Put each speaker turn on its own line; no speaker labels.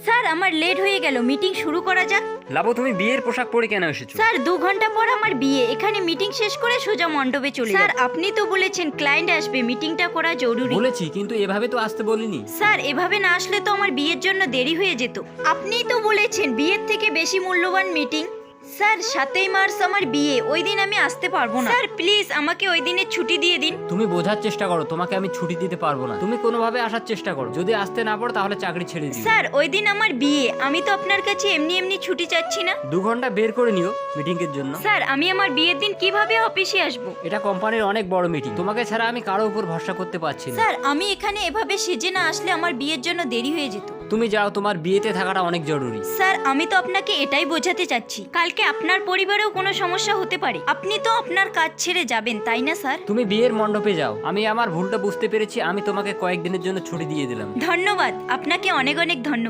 Sir আমার late হয়ে গেল, মিটিং শুরু করা যাক।
লাবু, তুমি বিয়ের পোশাক পরে কেন এসেছো?
স্যার 2 ঘন্টা পর আমার বিয়ে, এখানে মিটিং শেষ করে সোজা মণ্ডপে চলে যাব। স্যার আপনি তো বলেছেন ক্লায়েন্ট আসবে, মিটিংটা করা জরুরি।
বলেছি, কিন্তু এভাবে তো আসতে বলিনি।
স্যার এভাবে না আসলে তো আমার বিয়ের জন্য দেরি হয়ে যেত। আপনিই তো বলেছেন বিয়ের থেকে বেশি মূল্যবান মিটিং। স্যার 7ই মার্চ আমার বিয়ে, ওই দিন আমি আসতে পারবো না। স্যার প্লিজ আমাকে ওই দিনের ছুটি দিয়ে দিন।
তুমি বোঝার চেষ্টা করো, তোমাকে আমি ছুটি দিতে পারবো না। তুমি কোনোভাবে আসার চেষ্টা করো, যদি আসতে না পারো তাহলে চাকরি ছেড়ে দিও।
স্যার ওই দিন আমার বিয়ে, আমি তো আপনার কাছে এমনি এমনি ছুটি চাচ্ছি না।
2 ঘন্টা বের করে নিও মিটিং এর জন্য।
স্যার আমি আমার বিয়ের দিন কিভাবে অফিসে আসবো?
এটা কোম্পানির অনেক বড় মিটিং, তোমাকে ছাড়া আমি কারো উপর ভরসা করতে পারছি না।
স্যার আমি এখানে এভাবে সেজে না আসলে আমার বিয়ের জন্য দেরি হয়ে যেত।
তুমি যাও, তোমার বিয়েতে থাকাটা অনেক জরুরি।
স্যার আমি তো আপনাকে এটাই বোঝাতে চাচ্ছি, কালকে আপনার পরিবারেও কোনো সমস্যা হতে পারে, আপনি তো আপনার কাজ ছেড়ে যাবেন তাই না স্যার?
তুমি বিয়ের মণ্ডপে যাও। আমি আমার ভুলটা বুঝতে পেরেছি, আমি তোমাকে কয়েকদিনের জন্য ছুটি দিয়ে দিলাম।
ধন্যবাদ, আপনাকে অনেক অনেক ধন্যবাদ।